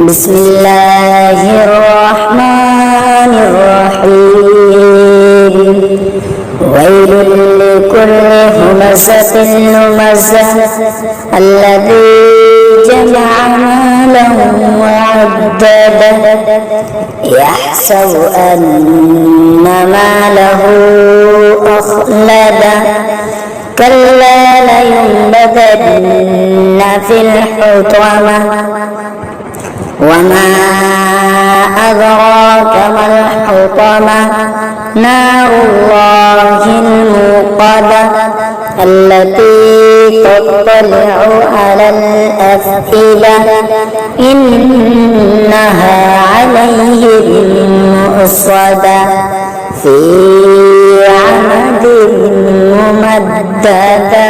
بسم الله الرحمن الرحيم ويل لكل همزة لمزة الذي جمع ماله وعدده يحسب أن ماله أخلده كلا لينبذن في الحطمة وما أدراك ما الحطمة نار الله الموقدة التي تطلع على الأفئدة إنها عليهم مؤصدة في عمد ممددة.